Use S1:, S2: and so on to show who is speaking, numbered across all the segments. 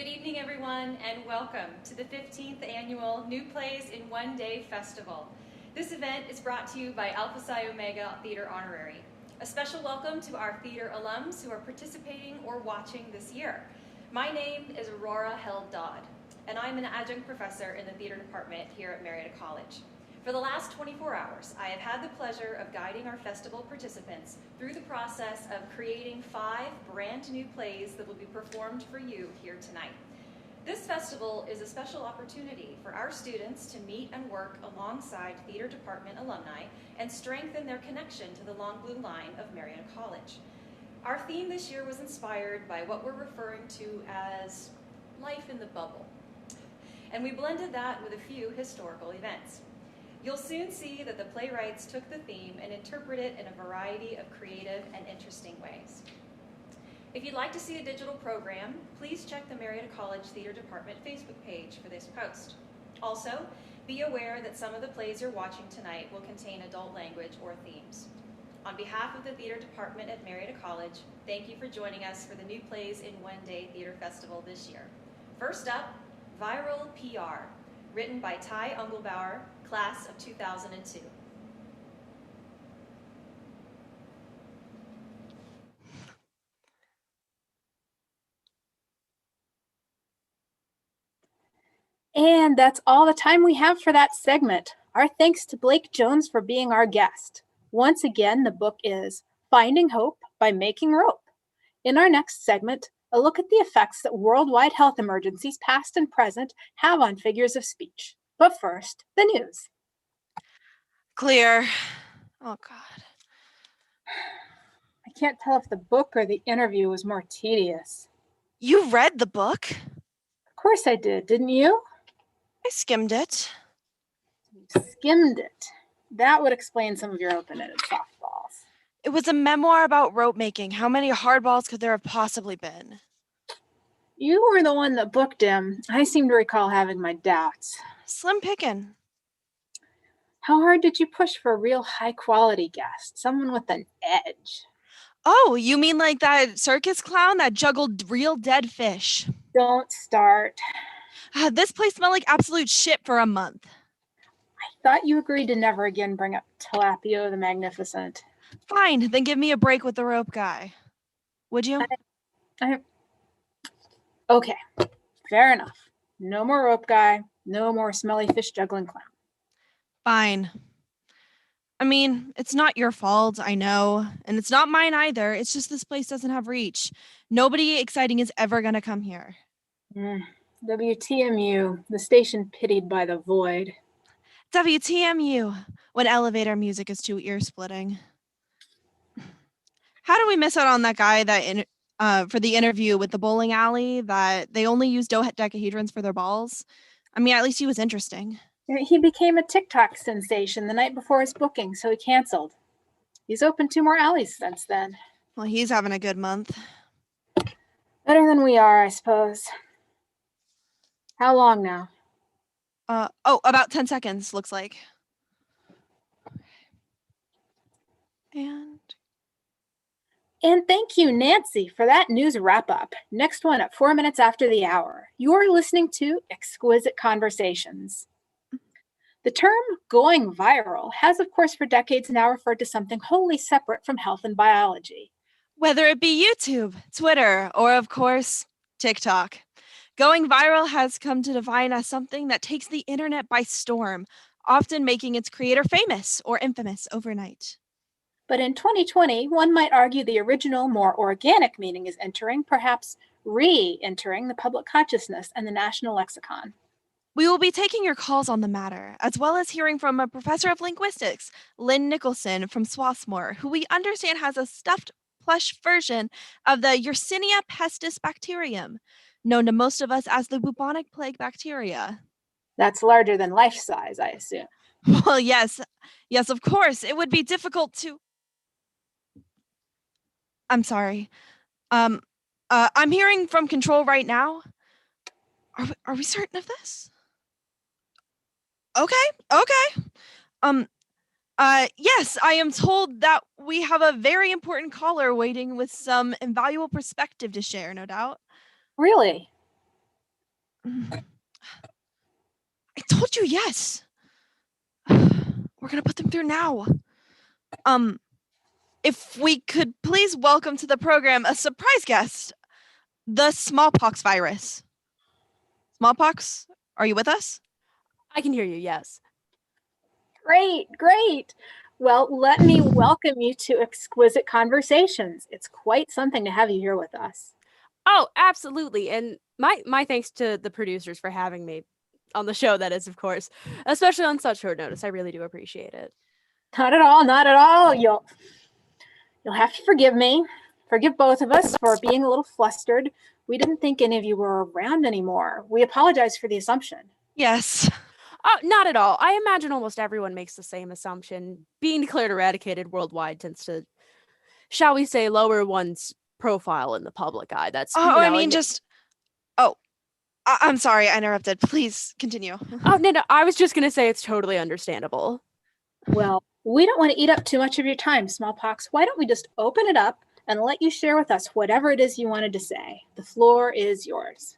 S1: Good evening, everyone, and welcome to the 15th Annual New Plays in One Day Festival. This event is brought to you by Alpha Psi Omega Theater Honorary. A special welcome to our theater alums who are participating or watching this year. My name is Aurora Held Dodd, and I'm an adjunct professor in the theater department here at Marietta College. For the last 24 hours, I have had the pleasure of guiding our festival participants through the process of creating 5 brand new plays that will be performed for you here tonight. This festival is a special opportunity for our students to meet and work alongside theater department alumni and strengthen their connection to the long blue line of Marietta College. Our theme this year was inspired by what we're referring to as life in the bubble, and we blended that with a few historical events. You'll soon see that the playwrights took the theme and interpreted it in a variety of creative and interesting ways. If you'd like to see a digital program, please check the Marietta College Theater Department Facebook page for this post. Also, be aware that some of the plays you're watching tonight will contain adult language or themes. On behalf of the Theater Department at Marietta College, thank you for joining us for the New Plays in One Day Theater Festival this year. First up, Viral PR, written by Ty Ungelbauer, class of 2002.
S2: And that's all the time we have for that segment. Our thanks to Blake Jones for being our guest. Once again, the book is Finding Hope by Making Rope. In our next segment, a look at the effects that worldwide health emergencies, past and present, have on figures of speech. But first, the news.
S3: Clear. Oh, God.
S2: I can't tell if the book or the interview was more tedious.
S3: You read the book?
S2: Of course I did, didn't you?
S3: I skimmed it.
S2: You skimmed it. That would explain some of your open-ended softballs.
S3: It was a memoir about rope making. How many hardballs could there have possibly been?
S2: You were the one that booked him. I seem to recall having my doubts.
S3: Slim pickin'.
S2: How hard did you push for a real high-quality guest? Someone with an edge?
S3: Oh, you mean like that circus clown that juggled real dead fish?
S2: Don't start.
S3: This place smelled like absolute shit for a month.
S2: I thought you agreed to never again bring up Tilapio the Magnificent.
S3: Fine, then give me a break with the rope guy. Would you?
S2: Okay, fair enough. No more rope guy, no more smelly fish juggling clown.
S3: Fine. I mean, it's not your fault, I know. And it's not mine either. It's just this place doesn't have reach. Nobody exciting is ever going to come here.
S2: WTMU, the station pitied by the void.
S3: WTMU, when elevator music is too ear-splitting. How do we miss out on that guy that for the interview with the bowling alley that they only use dodecahedrons for their balls? I mean, at least he was interesting.
S2: He became a TikTok sensation the night before his booking, so he canceled. He's opened 2 more alleys since then.
S3: Well, he's having a good month.
S2: Better than we are, I suppose. How long now?
S3: About 10 seconds, looks like.
S2: And thank you, Nancy, for that news wrap-up. Next one at 4 minutes after the hour. You're listening to Exquisite Conversations. The term going viral has, of course, for decades now referred to something wholly separate from health and biology.
S3: Whether it be YouTube, Twitter, or, of course, TikTok. Going viral has come to define as something that takes the internet by storm, often making its creator famous or infamous overnight.
S2: But in 2020, one might argue the original, more organic meaning is entering, perhaps re-entering the public consciousness and the national lexicon.
S3: We will be taking your calls on the matter, as well as hearing from a professor of linguistics, Lynn Nicholson from Swarthmore, who we understand has a stuffed plush version of the Yersinia pestis bacterium, known to most of us as the bubonic plague bacteria.
S2: That's larger than life size, I assume.
S3: Well, yes, of course. It would be difficult to... I'm sorry. I'm hearing from control right now. Are we certain of this? Okay. Yes, I am told that we have a very important caller waiting with some invaluable perspective to share, no doubt.
S2: Really?
S3: I told you yes. We're gonna put them through now. If we could please welcome to the program a surprise guest, the smallpox virus. Smallpox, are you with us?
S4: I can hear you, yes.
S2: Great, great. Well, let me welcome you to Exquisite Conversations. It's quite something to have you here with us.
S4: Oh, absolutely. And my thanks to the producers for having me on the show, that is, of course, especially on such short notice. I really do appreciate it.
S2: Not at all, not at all. You'll have to forgive me. Forgive both of us for being a little flustered. We didn't think any of you were around anymore. We apologize for the assumption.
S3: Yes.
S4: Not at all. I imagine almost everyone makes the same assumption. Being declared eradicated worldwide tends to, shall we say, lower one's profile in the public eye. That's
S3: I'm sorry, I interrupted. Please continue.
S4: Oh, no, I was just gonna say it's totally understandable.
S2: Well, we don't want to eat up too much of your time, Smallpox. Why don't we just open it up and let you share with us whatever it is you wanted to say? The floor is yours.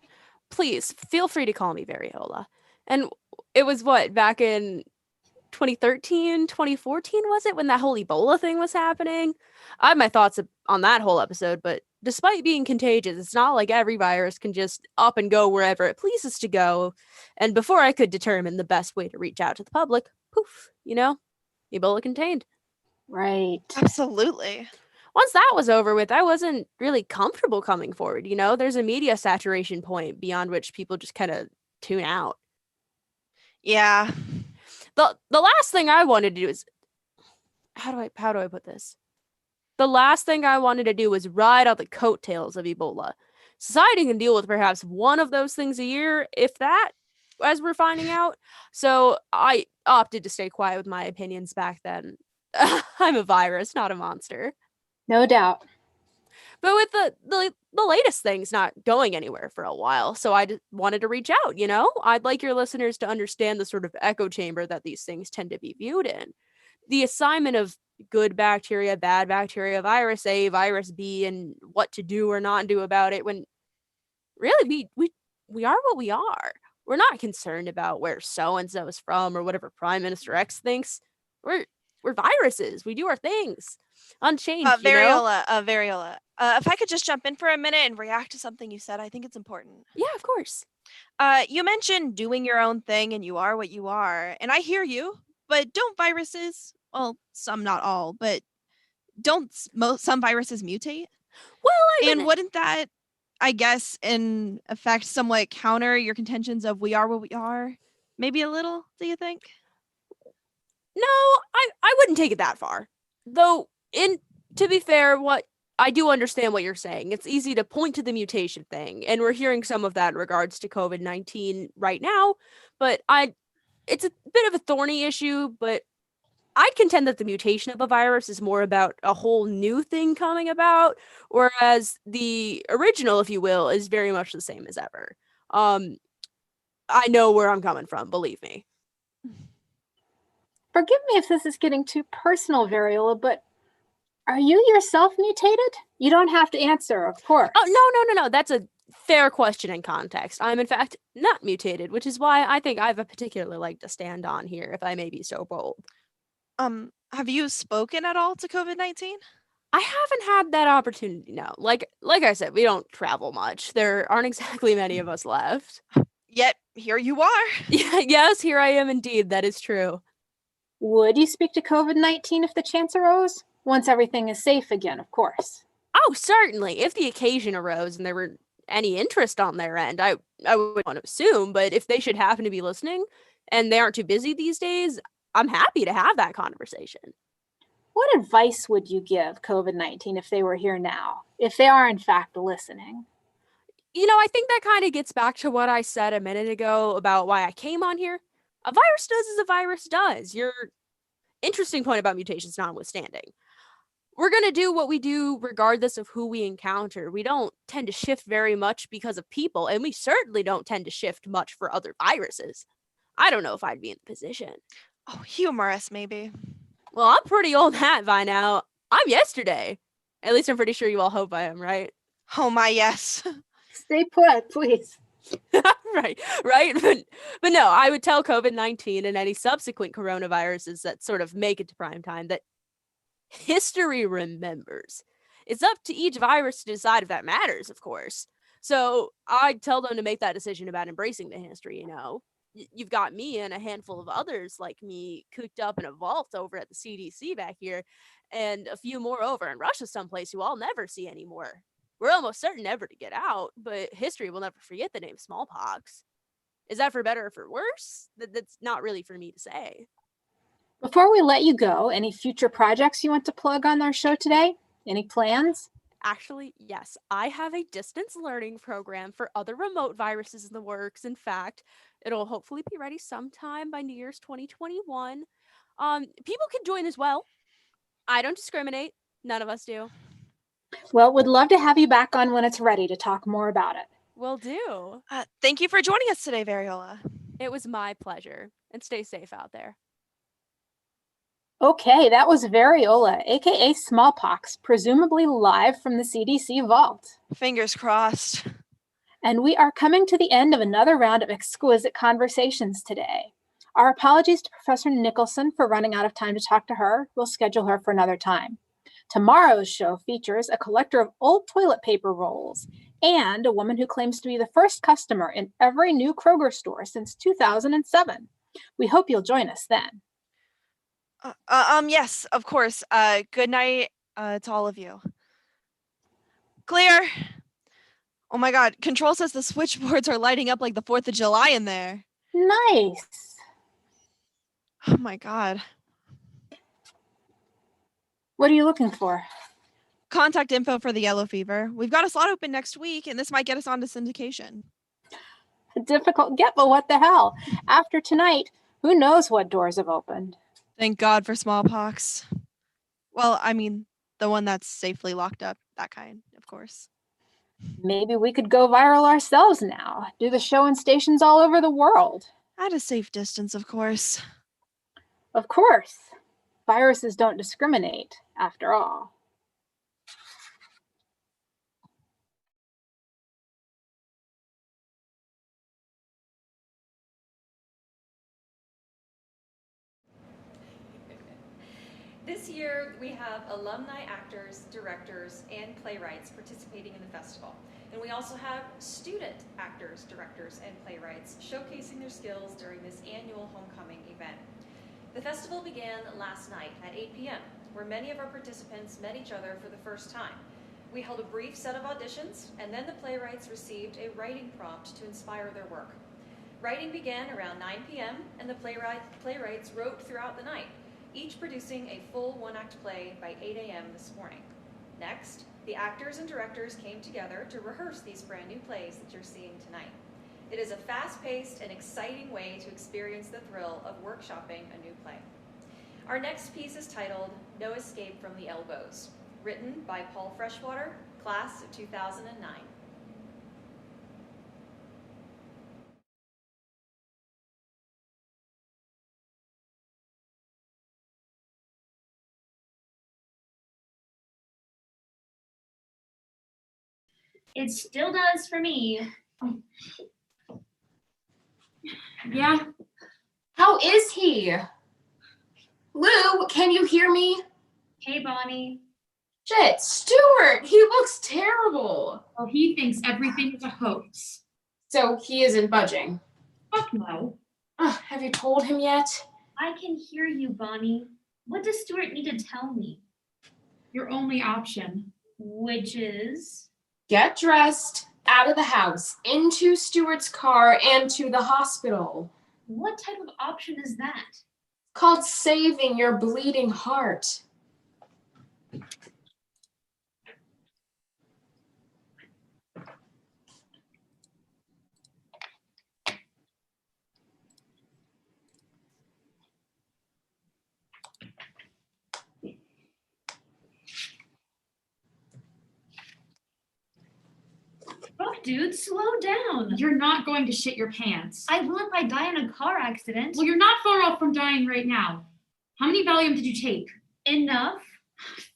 S4: Please feel free to call me Variola. And it was back in 2013, 2014, was it, when that whole Ebola thing was happening? I have my thoughts on that whole episode, but despite being contagious, it's not like every virus can just up and go wherever it pleases to go. And before I could determine the best way to reach out to the public, poof, Ebola contained.
S2: Right.
S3: Absolutely.
S4: Once that was over with, I wasn't really comfortable coming forward. There's a media saturation point beyond which people just kind of tune out.
S3: Yeah.
S4: The last thing I wanted to do is, how do I put this? The last thing I wanted to do was ride on the coattails of Ebola. Society can deal with perhaps one of those things a year, if that, as we're finding out. So I opted to stay quiet with my opinions back then. I'm a virus, not a monster.
S2: No doubt.
S4: But with the latest things not going anywhere for a while, so I just wanted to reach out, I'd like your listeners to understand the sort of echo chamber that these things tend to be viewed in. The assignment of good bacteria, bad bacteria, virus A, virus B, and what to do or not do about it, when really we are what we are. We're not concerned about where so-and-so is from or whatever Prime Minister X thinks. We're viruses. We do our things. Unchanged,
S3: Variola, if I could just jump in for a minute and react to something you said, I think it's important.
S4: Yeah, of course.
S3: You mentioned doing your own thing and you are what you are, and I hear you, but don't viruses, well, some, not all, but don't some viruses mutate?
S4: Well,
S3: and wouldn't that, I guess, in effect, somewhat counter your contentions of we are what we are? Maybe a little, do you think?
S4: No, I wouldn't take it that far. Though, to be fair, I do understand what you're saying. It's easy to point to the mutation thing, and we're hearing some of that in regards to COVID-19 right now, but it's a bit of a thorny issue, but I'd contend that the mutation of a virus is more about a whole new thing coming about, whereas the original, if you will, is very much the same as ever. I know where I'm coming from, believe me.
S2: Forgive me if this is getting too personal, Variola, but are you yourself mutated? You don't have to answer, of course.
S4: Oh, no. That's a fair question in context. I'm, in fact, not mutated, which is why I think I have a particular leg to stand on here, if I may be so bold.
S3: Have you spoken at all to COVID-19?
S4: I haven't had that opportunity, no. Like I said, we don't travel much. There aren't exactly many of us left.
S3: Yet, here you are.
S4: Yes, here I am indeed. That is true.
S2: Would you speak to COVID-19 if the chance arose? Once everything is safe again, of course.
S4: Oh, certainly. If the occasion arose and there were any interest on their end, I would want to assume, but if they should happen to be listening and they aren't too busy these days, I'm happy to have that conversation.
S2: What advice would you give COVID-19 if they were here now, if they are in fact listening?
S4: I think that kind of gets back to what I said a minute ago about why I came on here. A virus does as a virus does. Your interesting point about mutations notwithstanding. We're going to do what we do regardless of who we encounter. We don't tend to shift very much because of people, and we certainly don't tend to shift much for other viruses. I don't know if I'd be in the position.
S3: Oh, humorous, maybe.
S4: Well, I'm pretty old hat by now. I'm yesterday. At least I'm pretty sure you all hope I am, right?
S3: Oh my, yes.
S2: Stay put, please.
S4: Right, right. But no, I would tell COVID-19 and any subsequent coronaviruses that sort of make it to prime time that history remembers. It's up to each virus to decide if that matters, of course. So I'd tell them to make that decision about embracing the history, You've got me and a handful of others like me cooped up in a vault over at the CDC back here, and a few more over in Russia someplace who I'll never see anymore. We're almost certain never to get out, but history will never forget the name smallpox. Is that for better or for worse? That's not really for me to say.
S2: Before we let you go, any future projects you want to plug on our show today? Any plans?
S4: Actually, yes, I have a distance learning program for other remote viruses in the works. In fact, it'll hopefully be ready sometime by New Year's 2021. People can join as well. I don't discriminate. None of us do.
S2: Well, would love to have you back on when it's ready to talk more about it.
S4: Will do.
S3: Thank you for joining us today, Variola.
S4: It was my pleasure. And stay safe out there.
S2: Okay, that was Variola, aka smallpox, presumably live from the CDC vault.
S3: Fingers crossed.
S2: And we are coming to the end of another round of exquisite conversations today. Our apologies to Professor Nicholson for running out of time to talk to her. We'll schedule her for another time. Tomorrow's show features a collector of old toilet paper rolls and a woman who claims to be the first customer in every new Kroger store since 2007. We hope you'll join us then.
S3: Yes, of course. Good night to all of you. Clear. Oh my God, Control says the switchboards are lighting up like the 4th of July in there.
S2: Nice.
S3: Oh my God.
S2: What are you looking for?
S3: Contact info for the yellow fever. We've got a slot open next week, and this might get us onto syndication.
S2: A difficult get, but what the hell? After tonight, who knows what doors have opened?
S3: Thank God for smallpox. Well, I mean, the one that's safely locked up, that kind, of course.
S2: Maybe we could go viral ourselves now, do the show in stations all over the world.
S3: At a safe distance, of course.
S2: Of course. Viruses don't discriminate, after all.
S1: This year, we have alumni actors, directors, and playwrights participating in the festival. And we also have student actors, directors, and playwrights showcasing their skills during this annual homecoming event. The festival began last night at 8 p.m., where many of our participants met each other for the first time. We held a brief set of auditions, and then the playwrights received a writing prompt to inspire their work. Writing began around 9 p.m., and the playwrights wrote throughout the night, each producing a full one-act play by 8 a.m. this morning. Next, the actors and directors came together to rehearse these brand new plays that you're seeing tonight. It is a fast-paced and exciting way to experience the thrill of workshopping a new play. Our next piece is titled No Escape from the Elbows, written by Paul Freshwater, class of 2009.
S5: It still does for me.
S6: Yeah. How is he? Lou, can you hear me?
S5: Hey, Bonnie.
S6: Shit, Stuart, he looks terrible.
S5: Well, he thinks everything is a hoax.
S6: So he isn't budging.
S5: Fuck no.
S6: Have you told him yet?
S5: I can hear you, Bonnie. What does Stuart need to tell me? Your only option. Which is?
S6: Get dressed, out of the house, into Stuart's car, and to the hospital.
S5: What type of option is that?
S6: Called saving your bleeding heart.
S5: Fuck, dude, slow down.
S7: You're not going to shit your pants.
S5: I will if I die in a car accident.
S7: Well, you're not far off from dying right now. How many Valium did you take?
S5: Enough?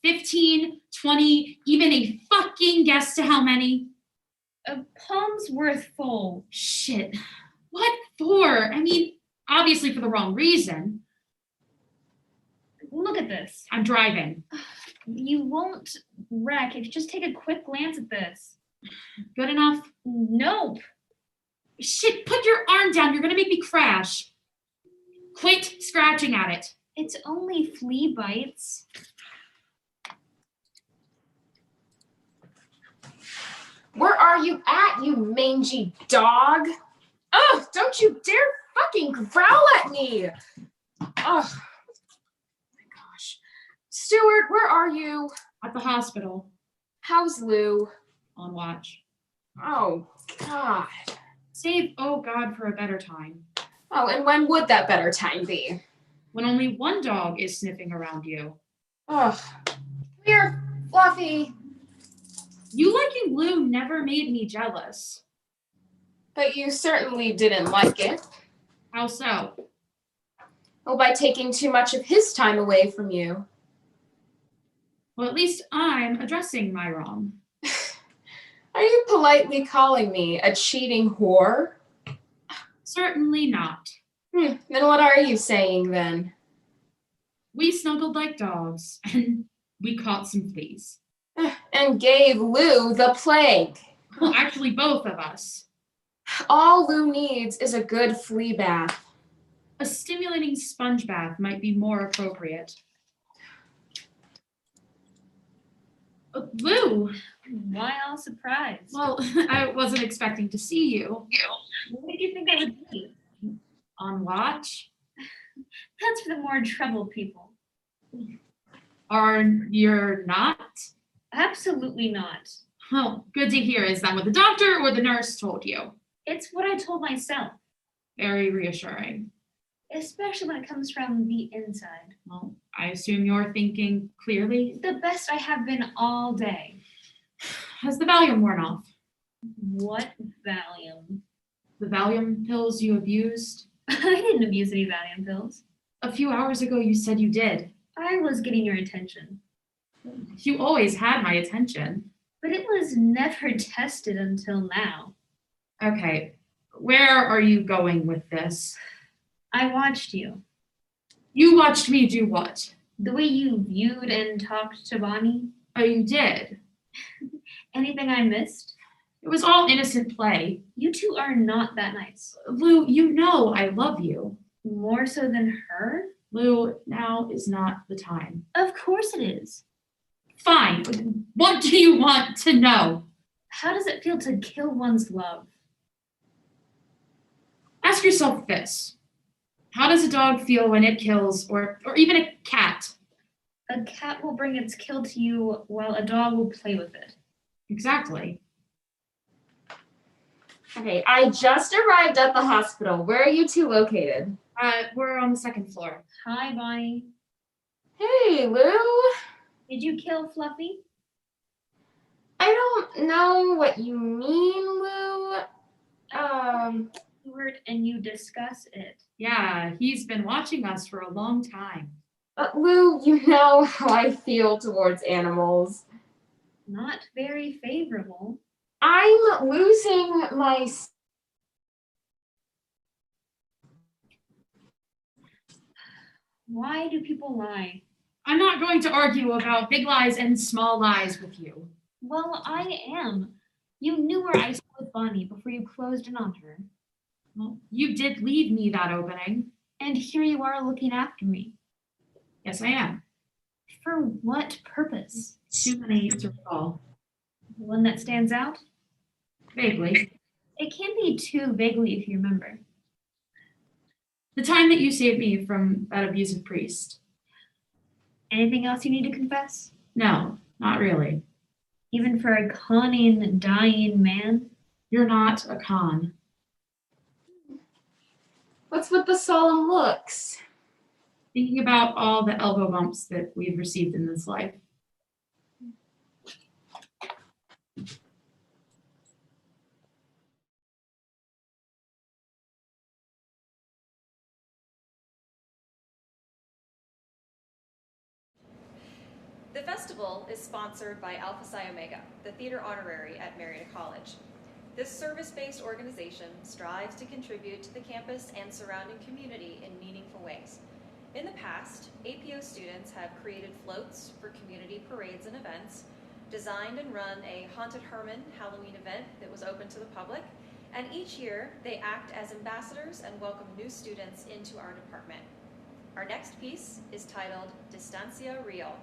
S7: 15, 20, even a fucking guess to how many?
S5: Palm's worth full.
S7: Shit. What for? I mean, obviously for the wrong reason.
S5: Look at this.
S7: I'm driving.
S5: You won't wreck if you just take a quick glance at this.
S7: Good enough?
S5: Nope.
S7: Shit, put your arm down. You're gonna make me crash. Quit scratching at it.
S5: It's only flea bites.
S6: Where are you at, you mangy dog? Oh, don't you dare fucking growl at me. Oh, my gosh. Stuart, where are you?
S7: At the hospital.
S6: How's Lou?
S7: On watch.
S6: Oh, God.
S7: Save, oh God, for a better time.
S6: Oh, and when would that better time be?
S7: When only one dog is sniffing around you.
S6: Oh, come here, Fluffy.
S7: You liking Lou never made me jealous.
S6: But you certainly didn't like it.
S7: How so?
S6: Oh, by taking too much of his time away from you.
S7: Well, at least I'm addressing my wrong.
S6: Are you politely calling me a cheating whore?
S7: Certainly not.
S6: Then what are you saying then?
S7: We snuggled like dogs, and we caught some fleas.
S6: And gave Lou the plague.
S7: Well, actually, both of us.
S6: All Lou needs is a good flea bath.
S7: A stimulating sponge bath might be more appropriate. Lou,
S5: Why all surprised?
S7: well, I wasn't expecting to see you.
S5: What did you think I would be?
S7: On watch?
S5: That's for the more troubled people.
S7: Are you not?
S5: Absolutely not.
S7: Well, good to hear. Is that what the doctor or the nurse told you?
S5: It's what I told myself,
S7: Very reassuring.
S5: especially when it comes from the inside.
S7: Well, I assume you're thinking clearly.
S5: The best I have been all day.
S7: Has the Valium worn off?
S5: What Valium?
S7: The Valium pills you abused?
S5: I didn't abuse any Valium pills.
S7: A few hours ago, you said you did.
S5: I was getting your attention,
S7: You always had my attention.
S5: but it was never tested until now.
S7: Okay, where are you going with this?
S5: I watched you.
S7: You watched me do what?
S5: The way you viewed and talked to Bonnie.
S7: Oh, you did.
S5: Anything I missed?
S7: It was all innocent play.
S5: You two are not that nice.
S7: Lou, you know I love you.
S5: More so than her?
S7: Lou, now is not the time.
S5: Of course it is.
S7: Fine. What do you want to know?
S5: How does it feel to kill one's love?
S7: Ask yourself this. How does a dog feel when it kills, or even a cat?
S5: A cat will bring its kill to you while a dog will play with it.
S7: Exactly.
S6: Okay, I just arrived at the hospital. Where are you two located?
S7: We're on the second floor.
S5: Hi, Bonnie.
S6: Hey, Lou.
S5: Did you kill Fluffy?
S6: I don't know what you mean, Lou.
S5: Stuart, and you discuss it.
S7: Yeah, he's been watching us for a long time.
S6: Lou, you know how I feel towards animals.
S5: Not very favorable.
S6: I'm losing my...
S5: Why do people lie?
S7: I'm not going to argue about big lies and small lies with you.
S5: Well, I am. You knew where I stood with Bonnie before you closed in on her.
S7: Well, you did leave me that opening.
S5: And here you are looking after me.
S7: Yes, I am.
S5: For what purpose?
S7: Too many to recall.
S5: One that stands out?
S7: Vaguely.
S5: It can't be too vaguely if you remember.
S7: The time that you saved me from that abusive priest.
S5: Anything else you need to confess?
S7: No, not really.
S5: Even for a conning, dying man?
S7: You're not a con.
S6: What's with the solemn looks?
S7: Thinking about all the elbow bumps that we've received in this life.
S1: The festival is sponsored by Alpha Psi Omega, the theater honorary at Marietta College. This service-based organization strives to contribute to the campus and surrounding community in meaningful ways. In the past, APO students have created floats for community parades and events, designed and run a Haunted Herman Halloween event that was open to the public, and each year they act as ambassadors and welcome new students into our department. Our next piece is titled Distancia Real,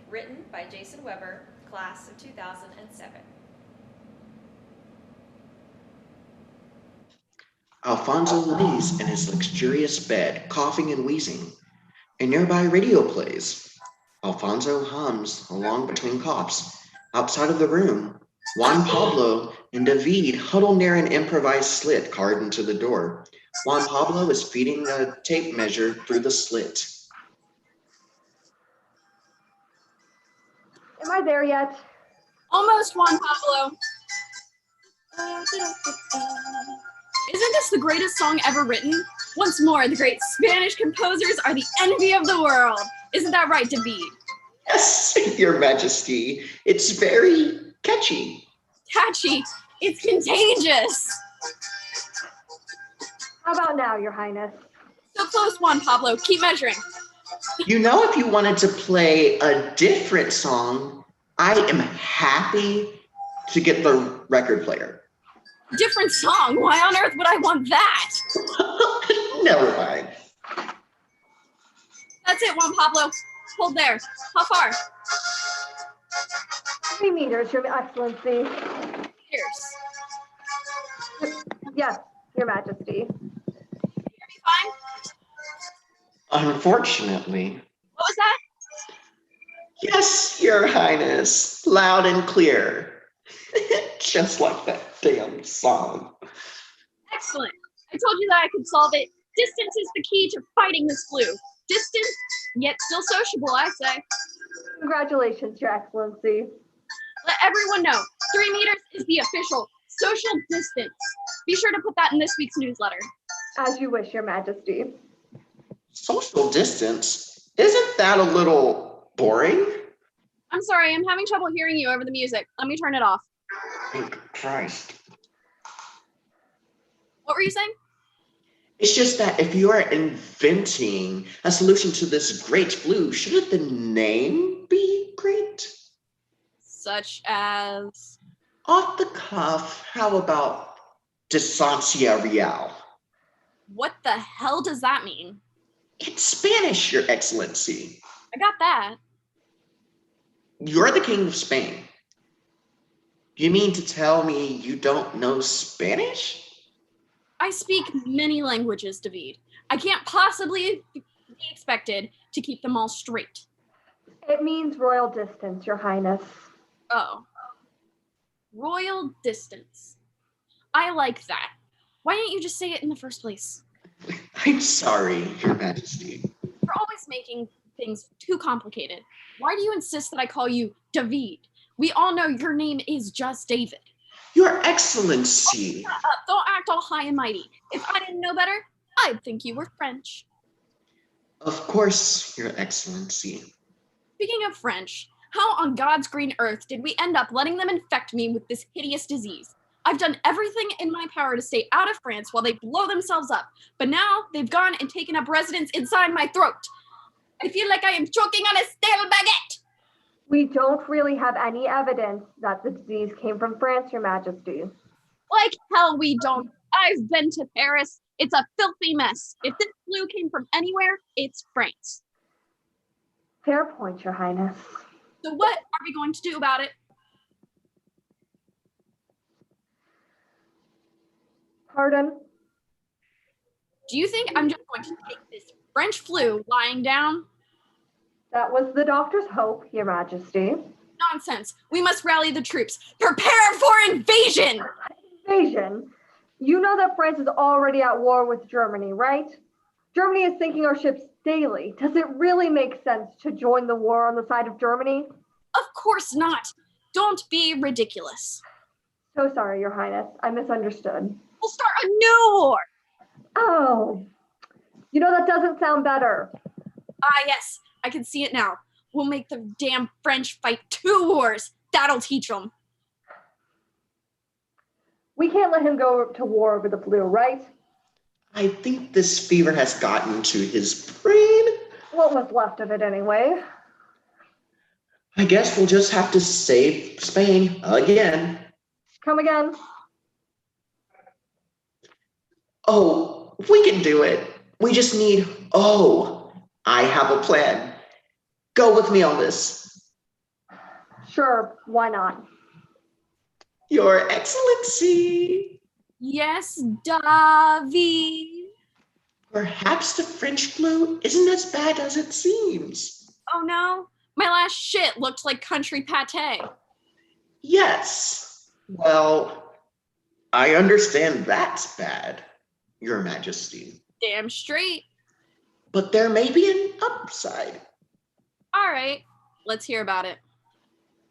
S1: written by Jason Weber, class of 2007.
S8: Alfonso lays in his luxurious bed, coughing and wheezing. A nearby radio plays. Alfonso hums along between coughs. Outside of the room, Juan Pablo and David huddle near an improvised slit carved into the door. Juan Pablo is feeding a tape measure through the slit.
S9: Am I there yet?
S4: Almost, Juan Pablo. Isn't this the greatest song ever written? Once more, the great Spanish composers are the envy of the world. Isn't that right, David?
S8: Yes, Your Majesty. It's very catchy.
S4: Catchy. It's contagious.
S9: How about now, Your Highness?
S4: So close, Juan Pablo. Keep measuring.
S8: You know, if you wanted to play a different song, I am happy to get the record player.
S4: Different song? Why on earth would I want that?
S8: Never mind.
S4: That's it, Juan Pablo. Hold there. How far?
S9: 3 meters, Your Excellency.
S4: Meters.
S9: Yes, Your Majesty.
S4: Hear me fine?
S8: Unfortunately.
S4: What was that?
S8: Yes, Your Highness. Loud and clear. Just like that damn song.
S4: Excellent. I told you that I could solve it. Distance is the key to fighting this flu. Distant, yet still sociable, I say.
S9: Congratulations, Your Excellency.
S4: Let everyone know, 3 meters is the official social distance. Be sure to put that in this week's newsletter.
S9: As you wish, Your Majesty.
S8: Social distance? Isn't that a little boring?
S4: I'm sorry, I'm having trouble hearing you over the music. Let me turn it off.
S8: Thank Christ.
S4: What were you saying?
S8: It's just that if you are inventing a solution to this great flu, shouldn't the name be great?
S4: Such as?
S8: Off the cuff, how about Distancia Real?
S4: What the hell does that mean?
S8: It's Spanish, Your Excellency.
S4: I got that.
S8: You're the King of Spain. You mean to tell me you don't know Spanish?
S4: I speak many languages, David. I can't possibly be expected to keep them all straight.
S9: It means royal distance, Your Highness.
S4: Oh. Royal distance. I like that. Why didn't you just say it in the first place?
S8: I'm sorry, Your Majesty.
S4: You're always making things too complicated. Why do you insist that I call you David? We all know your name is just David.
S8: Your Excellency.
S4: Shut up. Don't act all high and mighty. If I didn't know better, I'd think you were French.
S8: Of course, Your Excellency.
S4: Speaking of French, how on God's green earth did we end up letting them infect me with this hideous disease? I've done everything in my power to stay out of France while they blow themselves up, but now they've gone and taken up residence inside my throat. I feel like I am choking on a stale baguette.
S9: We don't really have any evidence that the disease came from France, Your Majesty.
S4: Like hell we don't. I've been to Paris. It's a filthy mess. If this flu came from anywhere, it's France.
S9: Fair point, Your Highness.
S4: So what are we going to do about it?
S9: Pardon?
S4: Do you think I'm just going to take this French flu lying down?
S9: That was the doctor's hope, Your Majesty.
S4: Nonsense. We must rally the troops. Prepare for invasion!
S9: Invasion? You know that France is already at war with Germany, right? Germany is sinking our ships daily. Does it really make sense to join the war on the side of Germany?
S4: Of course not. Don't be ridiculous.
S9: So sorry, Your Highness. I misunderstood.
S4: We'll start a new war.
S9: Oh, you know that doesn't sound better.
S4: Ah, yes. I can see it now. We'll make the damn French fight 2 wars. That'll teach them.
S9: We can't let him go to war over the flu, right?
S8: I think this fever has gotten to his brain.
S9: What was left of it anyway.
S8: I guess we'll just have to save Spain again.
S9: Come again?
S8: Oh, we can do it. We just need, I have a plan. Go with me on this.
S9: Sure, why not?
S8: Your Excellency.
S10: Yes, David.
S8: Perhaps the French flu isn't as bad as it seems.
S10: Oh no, my last shit looked like country pate.
S8: Yes. Well, I understand that's bad, Your Majesty.
S10: Damn straight.
S8: But there may be an upside.
S10: All right, let's hear about it.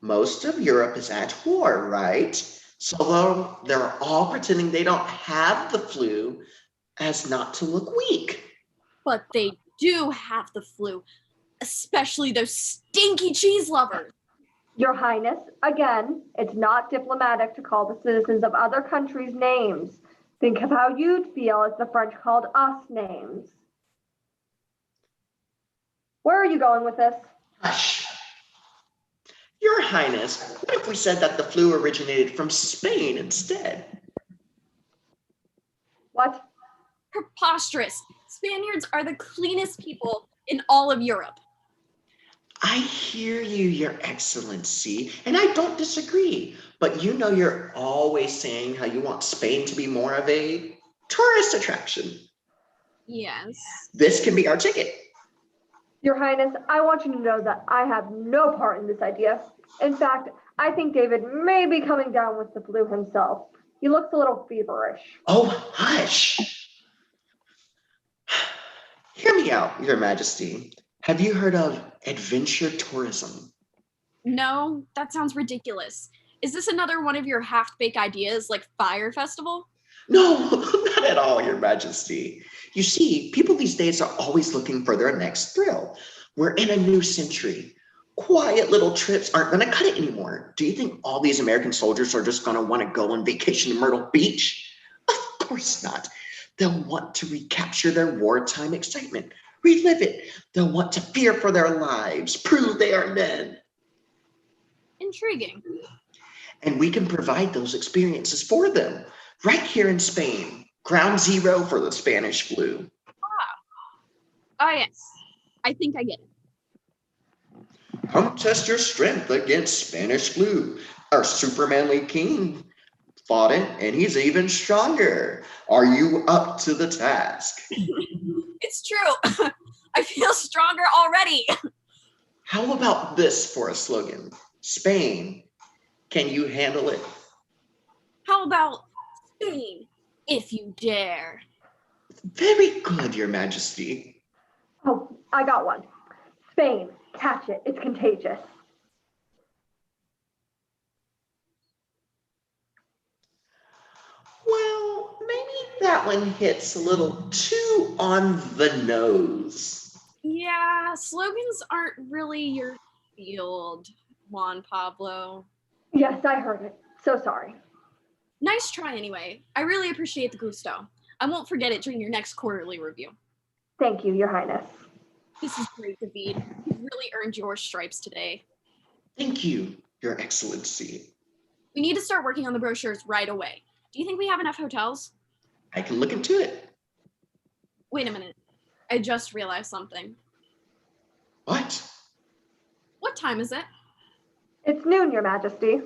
S8: Most of Europe is at war, right? So they're all pretending they don't have the flu as not to look weak.
S10: But they do have the flu, especially those stinky cheese lovers.
S9: Your Highness, again, it's not diplomatic to call the citizens of other countries names. Think of how you'd feel if the French called us names. Where are you going with this?
S8: Hush. Your Highness, what if we said that the flu originated from Spain instead?
S9: What?
S10: Preposterous. Spaniards are the cleanest people in all of Europe.
S8: I hear you, Your Excellency, and I don't disagree. But you know you're always saying how you want Spain to be more of a tourist attraction.
S10: Yes.
S8: This can be our ticket.
S9: Your Highness, I want you to know that I have no part in this idea. In fact, I think David may be coming down with the flu himself. He looks a little feverish.
S8: Oh, hush. Hear me out, Your Majesty. Have you heard of adventure tourism?
S10: No, that sounds ridiculous. Is this another one of your half-baked ideas like Fire Festival?
S8: No, not at all, Your Majesty. You see, people these days are always looking for their next thrill. We're in a new century. Quiet little trips aren't going to cut it anymore. Do you think all these American soldiers are just going to want to go on vacation to Myrtle Beach? Of course not. They'll want to recapture their wartime excitement, relive it. They'll want to fear for their lives, prove they are men.
S10: Intriguing.
S8: And we can provide those experiences for them right here in Spain. Ground zero for the Spanish flu.
S10: Ah, yes. I think I get it.
S8: Come test your strength against Spanish flu. Our supermanly king fought it, and he's even stronger. Are you up to the task?
S10: It's true. I feel stronger already.
S8: How about this for a slogan? Spain, can you handle it?
S10: How about Spain, if you dare?
S8: Very good, Your Majesty.
S9: Oh, I got one. Spain, catch it. It's contagious.
S8: Well, maybe that one hits a little too on the nose.
S10: Yeah, slogans aren't really your field, Juan Pablo.
S9: Yes, I heard it. So sorry.
S10: Nice try anyway. I really appreciate the gusto. I won't forget it during your next quarterly review.
S9: Thank you, Your Highness.
S10: This is great, David. You've really earned your stripes today.
S8: Thank you, Your Excellency.
S10: We need to start working on the brochures right away. Do you think we have enough hotels?
S8: I can look into it.
S10: Wait a minute. I just realized something.
S8: What?
S10: What time is it?
S9: It's noon, Your Majesty.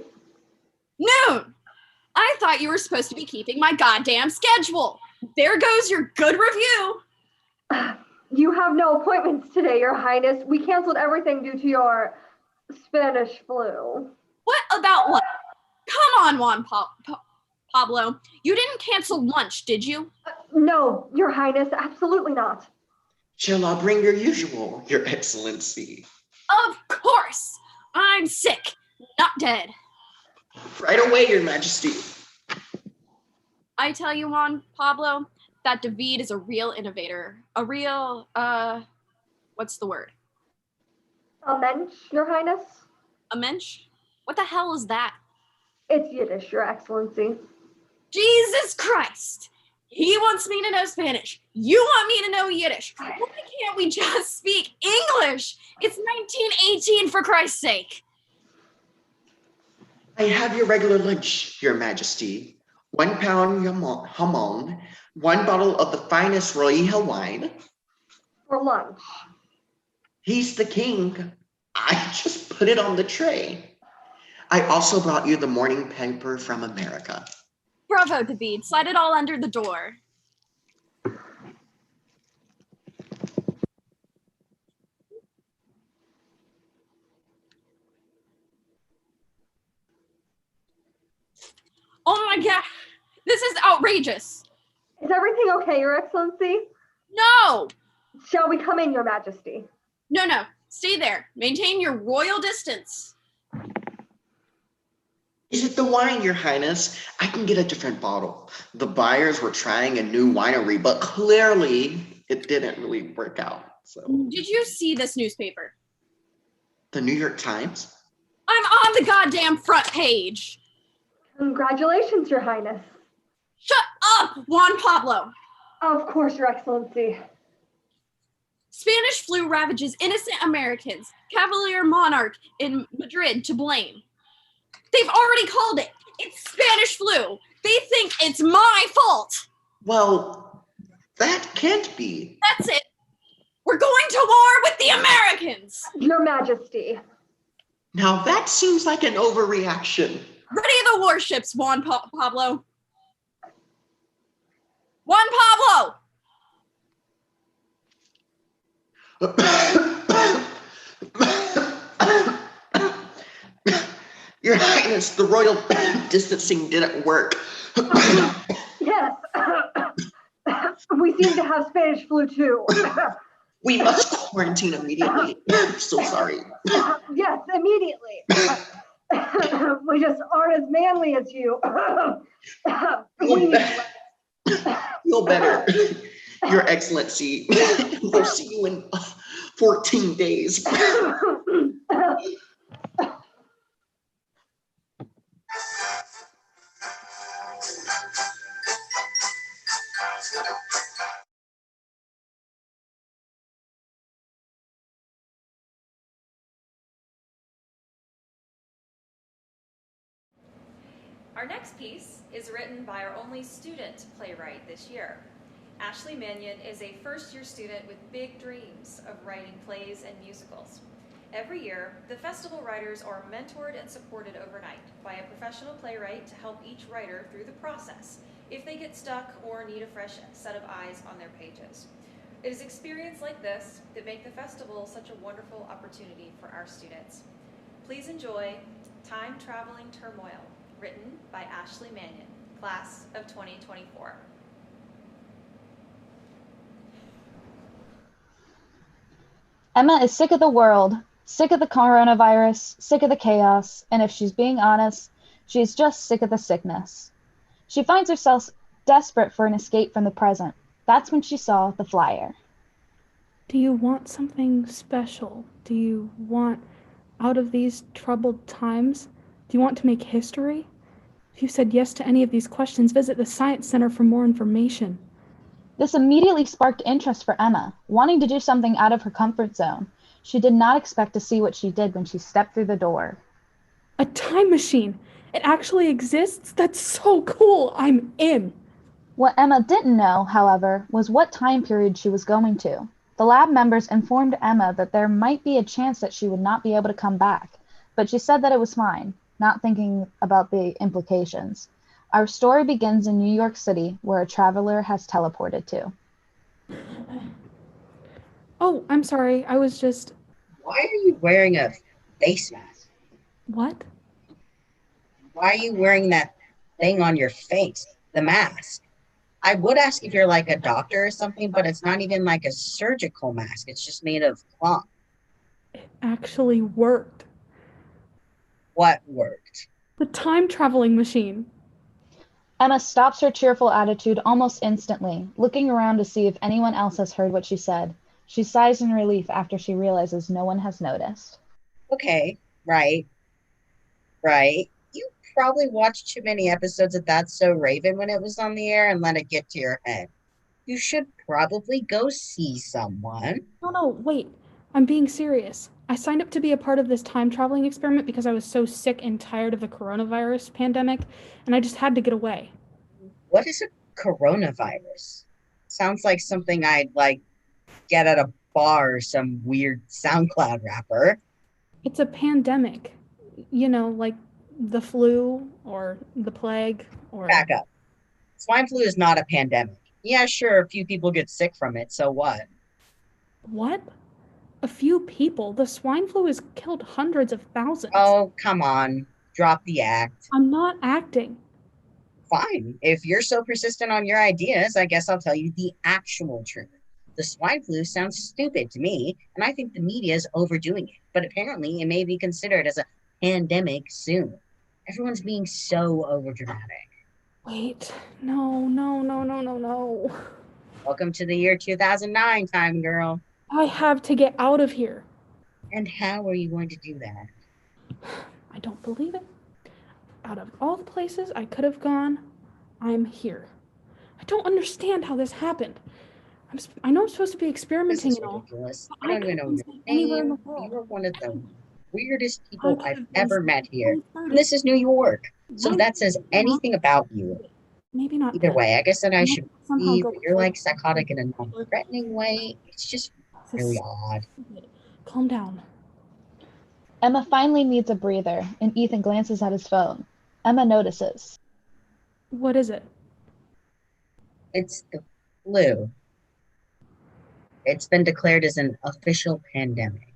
S10: Noon! I thought you were supposed to be keeping my goddamn schedule. There goes your good review.
S9: You have no appointments today, Your Highness. We canceled everything due to your Spanish flu.
S10: What about lunch? Come on, Juan Pablo. You didn't cancel lunch, did you?
S9: No, Your Highness, absolutely not.
S8: Shall I bring your usual, Your Excellency?
S10: Of course. I'm sick, not dead.
S8: Right away, Your Majesty.
S10: I tell you, Juan Pablo, that David is a real innovator. A real, what's the word?
S9: A mensch, Your Highness?
S10: A mensch? What the hell is that?
S9: It's Yiddish, Your Excellency.
S10: Jesus Christ. He wants me to know Spanish. You want me to know Yiddish. Why can't we just speak English? It's 1918, for Christ's sake.
S8: I have your regular lunch, Your Majesty. 1 pound jamon, 1 bottle of the finest Rioja wine.
S9: For lunch.
S8: He's the king. I just put it on the tray. I also brought you the morning paper from America.
S10: Bravo, David. Slide it all under the door. Oh my God. This is outrageous.
S9: Is everything okay, Your Excellency?
S10: No.
S9: Shall we come in, Your Majesty?
S10: No. Stay there. Maintain your royal distance.
S8: Is it the wine, Your Highness? I can get a different bottle. The buyers were trying a new winery, but clearly it didn't really work out. So,
S10: Did you see this newspaper?
S8: the New York Times?
S10: I'm on the goddamn front page.
S9: Congratulations, Your Highness.
S10: Shut up, Juan Pablo.
S9: Of course, Your Excellency.
S10: Spanish flu ravages innocent Americans. Cavalier monarch in Madrid to blame. They've already called it. It's Spanish flu. They think it's my fault.
S8: Well, that can't be.
S10: That's it. We're going to war with the Americans.
S9: Your Majesty.
S8: Now that seems like an overreaction.
S10: Ready the warships, Juan Pablo. Juan Pablo!
S8: Your Highness, the royal distancing didn't work.
S9: Yes. We seem to have Spanish flu too.
S8: We must quarantine immediately. I'm so sorry.
S9: Yes, immediately. We just aren't as manly as you.
S8: Feel better, Your Excellency. We'll see you in 14 days.
S1: Our next piece is written by our only student playwright this year. Ashley Mannion is a first-year student with big dreams of writing plays and musicals. Every year, the festival writers are mentored and supported overnight by a professional playwright to help each writer through the process if they get stuck or need a fresh set of eyes on their pages. It is experiences like this that make the festival such a wonderful opportunity for our students. Please enjoy Time Traveling Turmoil, written by Ashley Mannion, class of 2024.
S11: Emma is sick of the world, sick of the coronavirus, sick of the chaos, and if she's being honest, she's just sick of the sickness. She finds herself desperate for an escape from the present. That's when she saw the flyer.
S12: Do you want something special? Do you want out of these troubled times? Do you want to make history? If you said yes to any of these questions, visit the Science Center for more information.
S11: This immediately sparked interest for Emma, wanting to do something out of her comfort zone. She did not expect to see what she did when she stepped through the door.
S12: A time machine! It actually exists? That's so cool! I'm in!
S11: What Emma didn't know, however, was what time period she was going to. The lab members informed Emma that there might be a chance that she would not be able to come back, but she said that it was fine, not thinking about the implications. Our story begins in New York City, where a traveler has teleported to.
S12: Oh, I'm sorry. I was just...
S13: Why are you wearing a face mask?
S12: What?
S13: Why are you wearing that thing on your face? The mask. I would ask if you're like a doctor or something, but it's not even like a surgical mask. It's just made of cloth.
S12: It actually worked.
S13: What worked?
S12: The time traveling machine.
S11: Emma stops her cheerful attitude almost instantly, looking around to see if anyone else has heard what she said. She sighs in relief after she realizes no one has noticed.
S13: Okay, right. You probably watched too many episodes of That's So Raven when it was on the air and let it get to your head. You should probably go see someone.
S12: No, wait. I'm being serious. I signed up to be a part of this time traveling experiment because I was so sick and tired of the coronavirus pandemic, and I just had to get away.
S13: What is a coronavirus? Sounds like something I'd get at a bar or some weird SoundCloud rapper.
S12: It's a pandemic. You know, like the flu or the plague or.
S13: Back up. Swine flu is not a pandemic. Yeah, sure, a few people get sick from it, so what?
S12: What? A few people? The swine flu has killed hundreds of thousands.
S13: Oh, come on. Drop the act.
S12: I'm not acting.
S13: Fine. If you're so persistent on your ideas, I guess I'll tell you the actual truth. The swine flu sounds stupid to me, and I think the media is overdoing it. But apparently, it may be considered as a pandemic soon. Everyone's being so overdramatic.
S12: Wait, no.
S13: Welcome to the year 2009, time girl.
S12: I have to get out of here.
S13: And how are you going to do that?
S12: I don't believe it. Out of all the places I could have gone, I'm here. I don't understand how this happened. I know I'm supposed to be experimenting
S13: This is
S12: and all.
S13: ridiculous.
S12: but
S13: I don't even know your
S12: anywhere in the
S13: name.
S12: world.
S13: You are one of the weirdest people
S12: I
S13: I've
S12: could've
S13: ever
S12: been
S13: met here.
S12: so
S13: And this is New York. So
S12: Why
S13: if that says anything about you.
S12: Maybe not.
S13: Either
S12: that.
S13: way, I guess that I
S12: Might
S13: should
S12: somehow
S13: leave.
S12: go
S13: But you're
S12: forward.
S13: psychotic in a non-threatening way. It's just really odd.
S12: Calm down.
S11: Emma finally needs a breather, and Ethan glances at his phone. Emma notices.
S12: What is it?
S13: It's the flu. It's been declared as an official pandemic.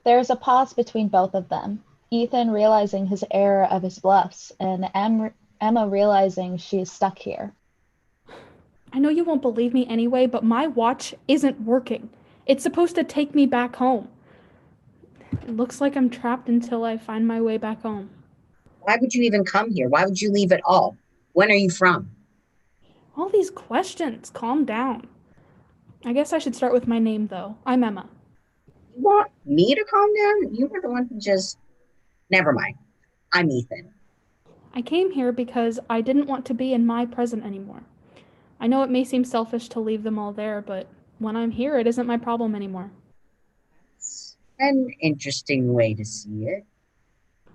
S11: There is a pause between both of them, Ethan realizing his error of his bluffs, and Emma realizing she is stuck here.
S12: I know you won't believe me anyway, but my watch isn't working. It's supposed to take me back home. It looks like I'm trapped until I find my way back home.
S13: Why would you even come here? Why would you leave at all? When are you from?
S12: All these questions. Calm down. I guess I should start with my name, though. I'm Emma.
S13: You want me to calm down? You were the one who just... Never mind. I'm Ethan.
S12: I came here because I didn't want to be in my present anymore. I know it may seem selfish to leave them all there, but when I'm here, it isn't my problem anymore.
S13: It's an interesting way to see it.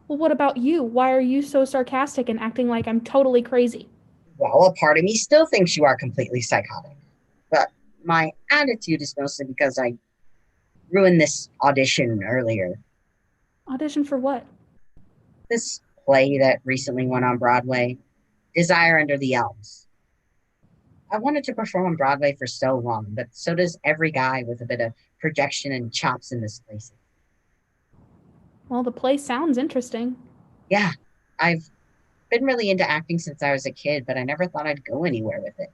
S12: Well, what about you? Why are you so sarcastic and acting like I'm totally crazy?
S13: Well, a part of me still thinks you are completely psychotic. But my attitude is mostly because I ruined this audition earlier.
S12: Audition for what?
S13: This play that recently went on Broadway, Desire Under the Elms. I wanted to perform on Broadway for so long, but so does every guy with a bit of projection and chops in this place.
S12: Well, the play sounds interesting.
S13: Yeah, I've been really into acting since I was a kid, but I never thought I'd go anywhere with it.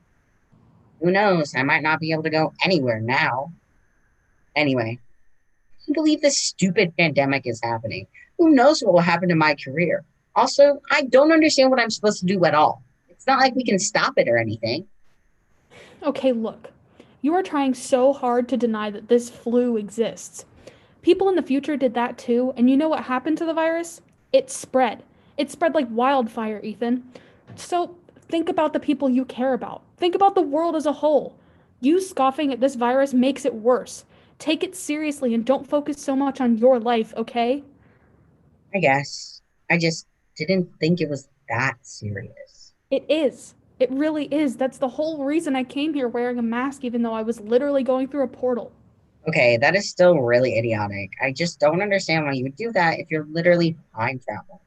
S13: Who knows? I might not be able to go anywhere now. Anyway, I can't believe this stupid pandemic is happening. Who knows what will happen to my career? Also, I don't understand what I'm supposed to do at all. It's not like we can stop it or anything.
S12: Okay, look. You are trying so hard to deny that this flu exists. People in the future did that too, and you know what happened to the virus? It spread. It spread like wildfire, Ethan. So think about the people you care about. Think about the world as a whole. You scoffing at this virus makes it worse. Take it seriously and don't focus so much on your life, okay?
S13: I guess. I just didn't think it was that serious.
S12: It is. It really is. That's the whole reason I came here wearing a mask, even though I was literally going through a portal.
S13: Okay, that is still really idiotic. I just don't understand why you would do that if you're literally time traveling.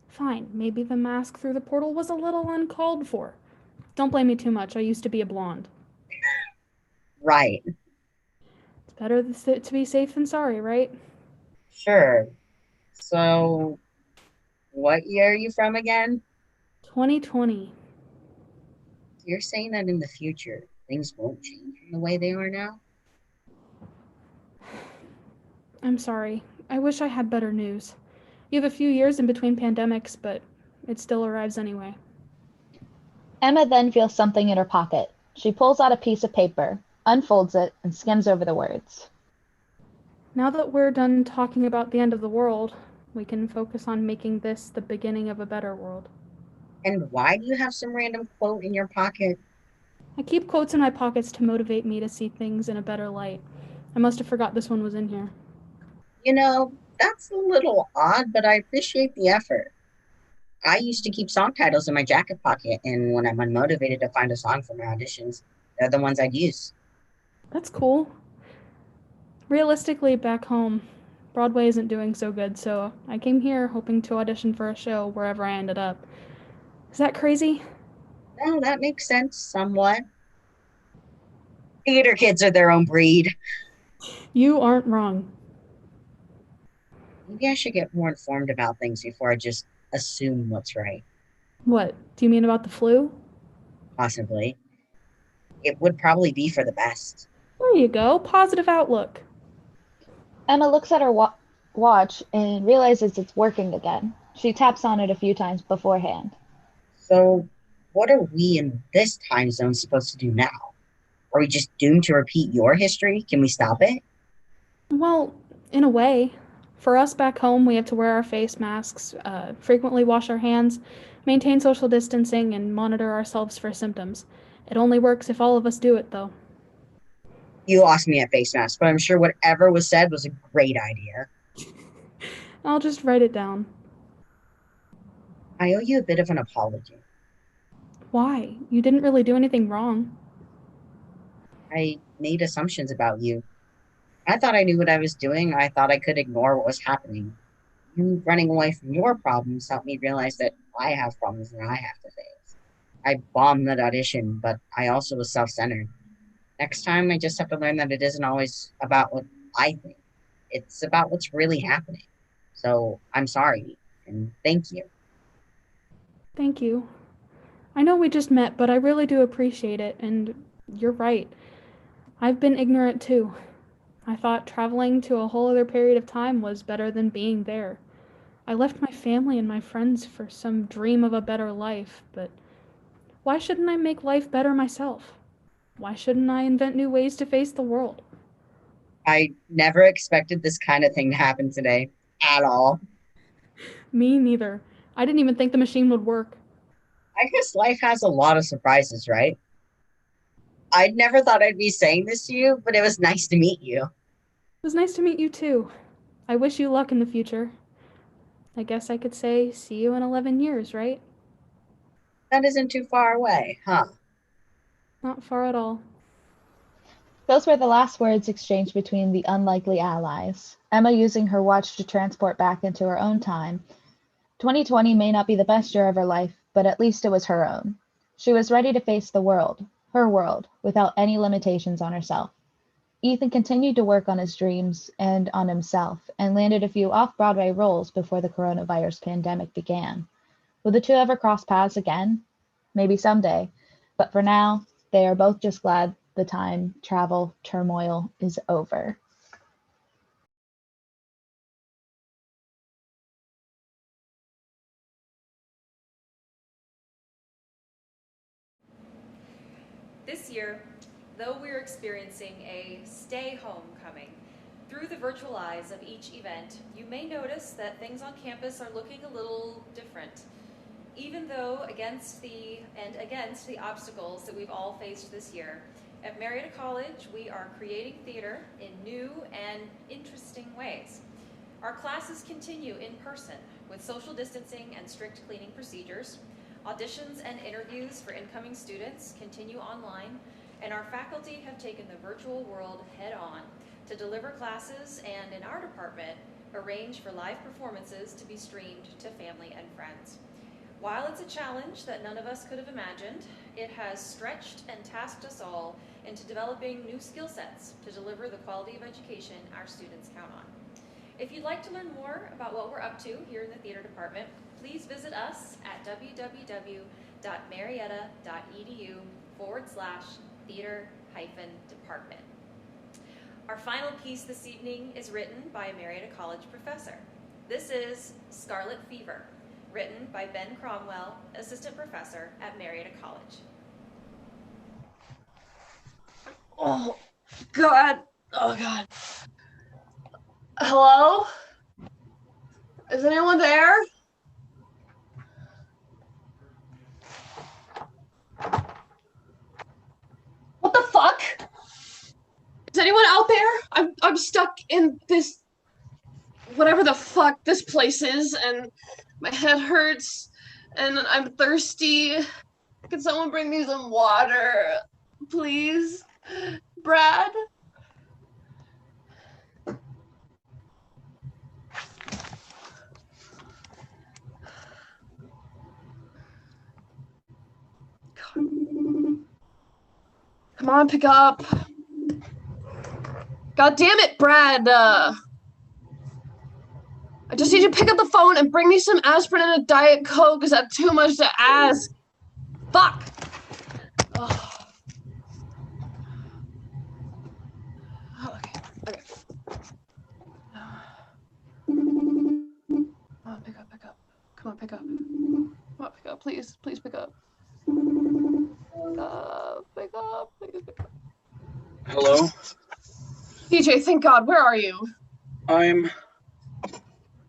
S12: Fine, maybe the mask through the portal was a little uncalled for. Don't blame me too much. I used to be a blonde.
S13: Right.
S12: It's better to be safe than sorry, right?
S13: Sure. So, what year are you from again?
S12: 2020.
S13: You're saying that in the future, things won't change from the way they are now?
S12: I'm sorry. I wish I had better news. You have a few years in between pandemics, but it still arrives anyway.
S11: Emma then feels something in her pocket. She pulls out a piece of paper, unfolds it, and skims over the words.
S12: Now that we're done talking about the end of the world, We can focus on making this the beginning of a better world.
S13: And why do you have some random quote in your pocket?
S12: I keep quotes in my pockets to motivate me to see things in a better light. I must have forgot this one was in here.
S13: You know, that's a little odd, but I appreciate the effort. I used to keep song titles in my jacket pocket, and when I'm unmotivated to find a song for my auditions, they're the ones I'd use.
S12: That's cool. Realistically, back home, Broadway isn't doing so good, so I came here hoping to audition for a show wherever I ended up. Is that crazy?
S13: No, that makes sense somewhat. Theater kids are their own breed.
S12: You aren't wrong.
S13: Maybe I should get more informed about things before I just assume what's right.
S12: What? Do you mean about the flu?
S13: Possibly. It would probably be for the best.
S12: There you go. Positive outlook.
S11: Emma looks at her watch and realizes it's working again. She taps on it a few times beforehand.
S13: So, what are we in this time zone supposed to do now? Are we just doomed to repeat your history? Can we stop it?
S12: Well, in a way. For us back home, we have to wear our face masks, frequently wash our hands, maintain social distancing, and monitor ourselves for symptoms. It only works if all of us do it, though.
S13: You lost me at face mask, but I'm sure whatever was said was a great idea.
S12: I'll just write it down.
S13: I owe you a bit of an apology.
S12: Why? You didn't really do anything wrong.
S13: I made assumptions about you. I thought I knew what I was doing. I thought I could ignore what was happening. You running away from your problems helped me realize that I have problems that I have to face. I bombed that audition, but I also was self-centered. Next time, I just have to learn that it isn't always about what I think. It's about what's really happening. So I'm sorry, and thank you.
S12: Thank you. I know we just met, but I really do appreciate it, and you're right. I've been ignorant too. I thought traveling to a whole other period of time was better than being there. I left my family and my friends for some dream of a better life, but why shouldn't I make life better myself? Why shouldn't I invent new ways to face the world?
S13: I never expected this kind of thing to happen today, at all.
S12: Me neither. I didn't even think the machine would work.
S13: I guess life has a lot of surprises, right? I never thought I'd be saying this to you, but it was nice to meet you.
S12: It was nice to meet you too. I wish you luck in the future. I guess I could say see you in 11 years, right?
S13: That isn't too far away, huh?
S12: Not far at all.
S11: Those were the last words exchanged between the unlikely allies, Emma using her watch to transport back into her own time. 2020 may not be the best year of her life, but at least it was her own. She was ready to face the world, her world, without any limitations on herself. Ethan continued to work on his dreams and on himself, and landed a few off-Broadway roles before the coronavirus pandemic began. Will the two ever cross paths again? Maybe someday, but for now, they are both just glad the time travel turmoil is over.
S1: This year, though we're experiencing a stay homecoming, through the virtual eyes of each event, you may notice that things on campus are looking a little different. Even though against the obstacles that we've all faced this year, at Marietta College, we are creating theater in new and interesting ways. Our classes continue in person with social distancing and strict cleaning procedures. Auditions and interviews for incoming students continue online, and our faculty have taken the virtual world head on to deliver classes and, in our department, arrange for live performances to be streamed to family and friends. While it's a challenge that none of us could have imagined, it has stretched and tasked us all into developing new skill sets to deliver the quality of education our students count on. If you'd like to learn more about what we're up to here in the theater department, please visit us at www.marietta.edu/theater-department. Our final piece this evening is written by a Marietta College professor. This is Scarlet Fever, written by Ben Cromwell, assistant professor at Marietta College.
S10: Oh, God. Oh, God. Hello?
S6: Is anyone there? What the fuck? Is anyone out there? I'm stuck in this, whatever the fuck this place is, and my head hurts, and I'm thirsty. Can someone bring me some water, please? Brad? Come on, pick up. God damn it, Brad. I just need you to pick up the phone and bring me some aspirin and a Diet Coke. Is that too much to ask? Fuck. Oh. Okay. Oh, pick up. Come on, pick up. Come on, pick up. Please pick up. Pick up. Please pick up.
S14: Hello?
S6: DJ, thank God. Where are you?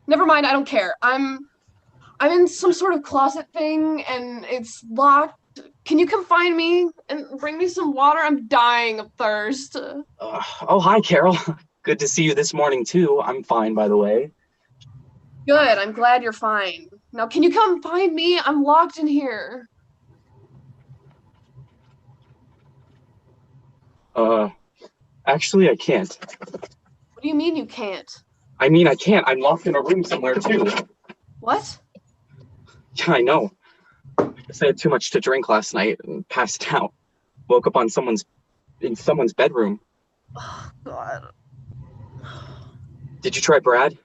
S6: Never mind, I don't care. I'm in some sort of closet thing and it's locked. Can you come find me and bring me some water? I'm dying of thirst.
S14: Oh, hi, Carol. Good to see you this morning, too. I'm fine, by the way.
S6: Good, I'm glad you're fine. Now, can you come find me? I'm locked in here.
S14: Actually, I can't.
S6: What do you mean you can't?
S14: I mean, I can't. I'm locked in a room somewhere, too.
S6: What?
S14: Yeah, I know. I guess I had too much to drink last night and passed out. Woke up in someone's bedroom.
S6: Oh, God.
S14: Did you try Brad?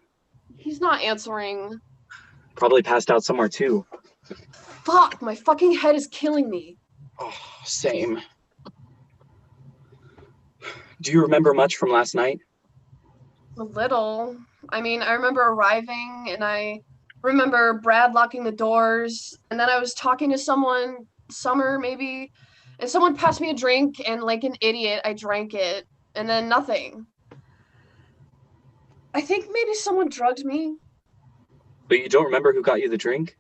S6: He's not answering.
S14: Probably passed out somewhere, too.
S6: Fuck, my fucking head is killing me.
S14: Oh, same. Do you remember much from last night?
S6: A little. I mean, I remember arriving and I remember Brad locking the doors, and then I was talking to someone, Summer maybe, and someone passed me a drink and like an idiot, I drank it, and then nothing. I think maybe someone drugged me.
S14: But you don't remember who got you the drink?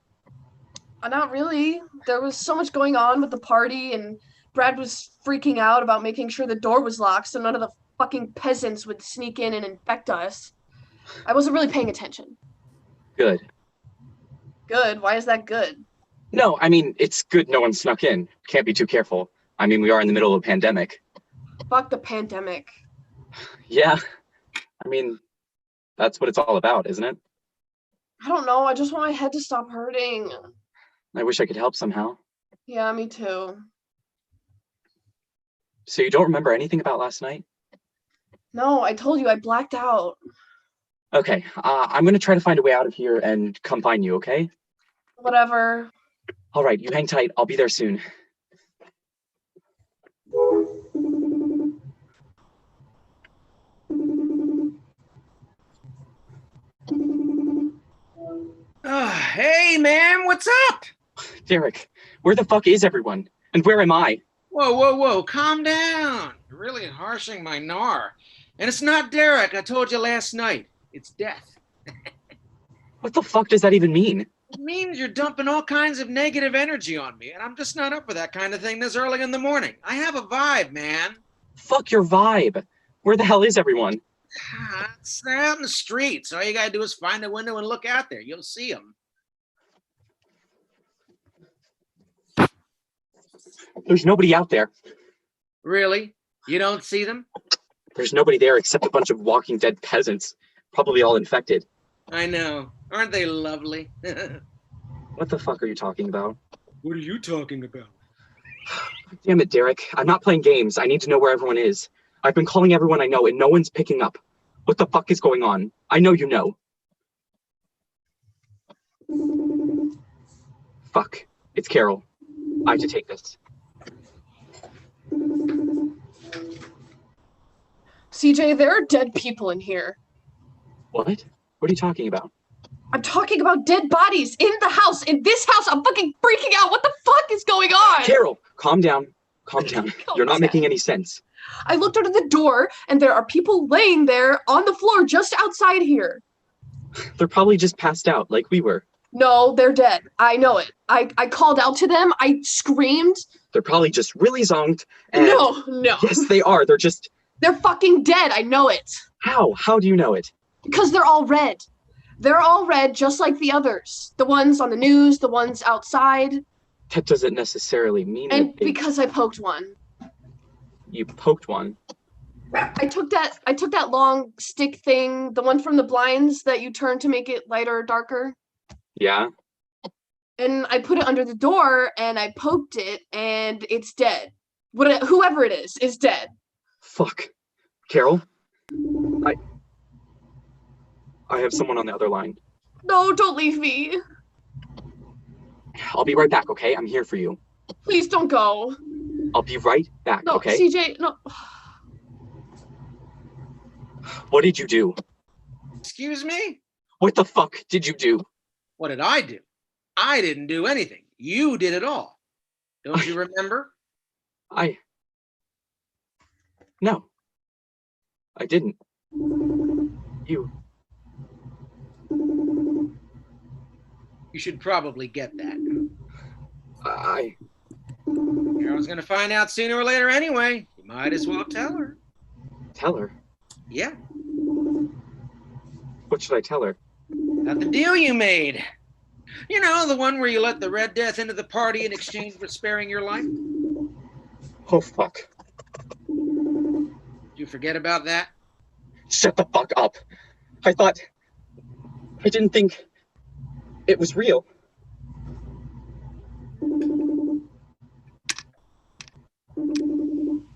S6: Not really. There was so much going on with the party, and Brad was freaking out about making sure the door was locked so none of the fucking peasants would sneak in and infect us. I wasn't really paying attention.
S14: Good.
S6: Good? Why is that good?
S14: No, I mean, it's good no one snuck in. Can't be too careful. I mean, we are in the middle of a pandemic.
S6: Fuck the pandemic.
S14: Yeah. I mean, that's what it's all about, isn't it?
S6: I don't know. I just want my head to stop hurting.
S14: I wish I could help somehow.
S6: Yeah, me too.
S14: So you don't remember anything about last night?
S6: No, I told you I blacked out.
S14: Okay, I'm gonna try to find a way out of here and come find you, okay?
S6: Whatever.
S14: All right, you hang tight. I'll be there soon.
S15: Hey, man, what's up?
S14: Derek, where the fuck is everyone? And where am I?
S15: Whoa, calm down. You're really harshing my gnar. And it's not Derek, I told you last night. It's Death.
S14: What the fuck does that even mean?
S15: It means you're dumping all kinds of negative energy on me, and I'm just not up for that kind of thing this early in the morning. I have a vibe, man.
S14: Fuck your vibe. Where the hell is everyone?
S15: It's out in the streets. All you gotta do is find a window and look out there. You'll see them.
S14: There's nobody out there.
S15: Really? You don't see them?
S14: There's nobody there except a bunch of Walking Dead peasants, probably all infected.
S15: I know. Aren't they lovely?
S14: What the fuck are you talking about?
S15: What are you talking about?
S14: Damn it, Derek. I'm not playing games. I need to know where everyone is. I've been calling everyone I know and no one's picking up. What the fuck is going on? I know you know. Fuck. It's Carol. I have to take this.
S6: CJ, there are dead people in here.
S14: What? What are you talking about?
S6: I'm talking about dead bodies in the house, in this house. I'm fucking freaking out. What the fuck is going on?
S14: Carol, calm down. Calm down. You're not making any sense.
S6: I looked under the door and there are people laying there on the floor just outside here.
S14: They're probably just passed out like we were.
S9: No, they're dead. I know it. I called out to them. I screamed.
S14: They're probably just really zonked and...
S9: No.
S14: Yes, they are.
S9: They're fucking dead. I know it.
S14: How? How do you know it?
S9: Because they're all red. They're all red just like the others. The ones on the news, the ones outside.
S14: That doesn't necessarily mean
S9: And
S14: that
S9: because I poked one.
S14: You poked one?
S9: I took that long stick thing, the one from the blinds that you turn to make it lighter or darker.
S14: Yeah?
S9: And I put it under the door and I poked it and it's dead. Whoever it is dead.
S14: Fuck. Carol? I have someone on the other line.
S9: No, don't leave me.
S14: I'll be right back, okay? I'm here for you.
S9: Please don't go.
S14: I'll be right back,
S9: No,
S14: okay?
S9: CJ, no.
S14: What did you do?
S15: Excuse me?
S14: What the fuck did you do?
S15: What did I do? I didn't do anything. You did it all. Don't you remember?
S14: No. I didn't. You.
S15: You should probably get that.
S14: I...
S15: Carol's gonna find out sooner or later anyway. You might as well tell her.
S14: Tell her?
S15: Yeah.
S14: What should I tell her?
S15: About the deal you made. You know, the one where you let the Red Death into the party in exchange for sparing your life?
S14: Oh, fuck.
S15: Did you forget about that?
S14: Shut the fuck up. I didn't think it was real.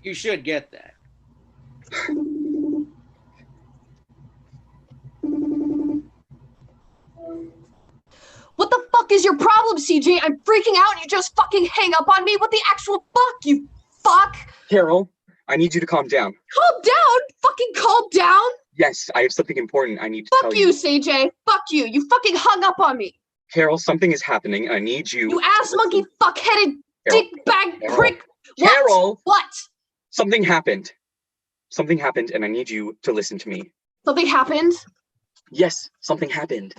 S15: You should get that.
S9: What the fuck is your problem, CJ? I'm freaking out and you just fucking hang up on me. What the actual fuck, you fuck?
S14: Carol, I need you to calm down.
S9: Calm down? Fucking calm down?
S14: Yes, I have something important I need to
S9: Fuck
S14: tell
S9: you,
S14: you.
S9: CJ. Fuck you. You fucking hung up on me.
S14: Carol, something is happening. I need you.
S9: You ass monkey fuck-headed
S14: Carol,
S9: dick bag
S14: Carol,
S9: prick.
S14: Carol!
S9: What?
S14: Something happened. Something happened, and I need you to listen to me.
S9: Something happened?
S14: Yes, something happened.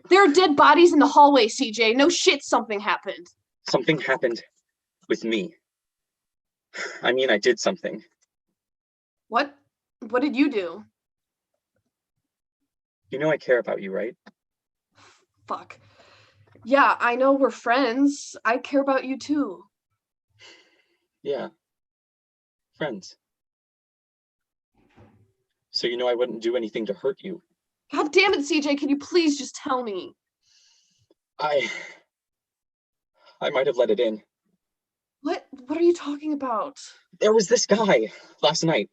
S9: There are dead bodies in the hallway, CJ. No shit, something happened.
S14: Something happened with me. I mean, I did something.
S9: What? What did you do?
S14: You know I care about you, right?
S9: Fuck. Yeah, I know we're friends. I care about you too.
S14: Yeah. Friends. So you know I wouldn't do anything to hurt you.
S9: God damn it, CJ, can you please just tell me?
S14: I might have let it in.
S9: What are you talking about?
S14: There was this guy last night.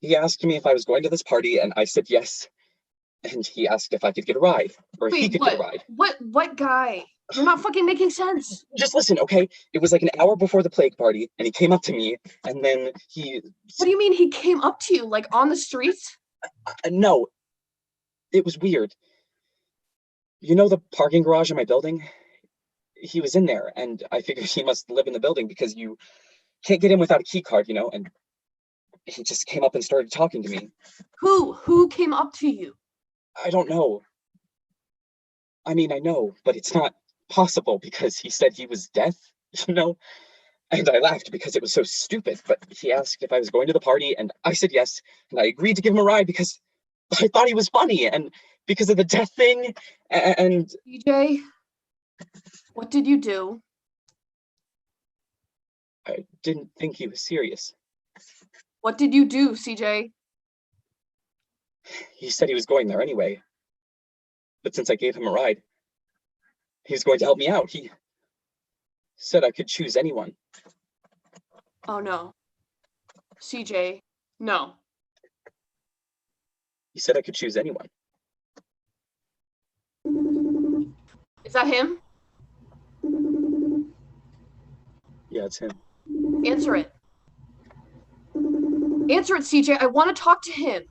S14: He asked me if I was going to this party, and I said yes. And he asked if I could get a ride, or if he could get a ride.
S9: What guy? You're not fucking making sense.
S14: Just listen, okay? It was like an hour before the plague party, and he came up to me, and then he...
S9: What do you mean he came up to you, like on the street?
S14: No. It was weird. You know the parking garage in my building? He was in there, and I figured he must live in the building because you can't get in without a key card, you know? And he just came up and started talking to me.
S9: Who came up to you?
S14: I don't know. I mean, I know, but it's not possible because he said he was deaf, you know? And I laughed because it was so stupid, but he asked if I was going to the party, and I said yes, and I agreed to give him a ride because I thought he was funny, and because of the death thing, and...
S9: CJ, what did you do?
S14: I didn't think he was serious.
S9: What did you do, CJ?
S14: He said he was going there anyway. But since I gave him a ride, he was going to help me out. He said I could choose anyone.
S9: Oh no. CJ, no.
S14: He said I could choose anyone.
S9: Is that him?
S14: Yeah, it's him.
S9: Answer it. Answer it, CJ. I want to talk to him.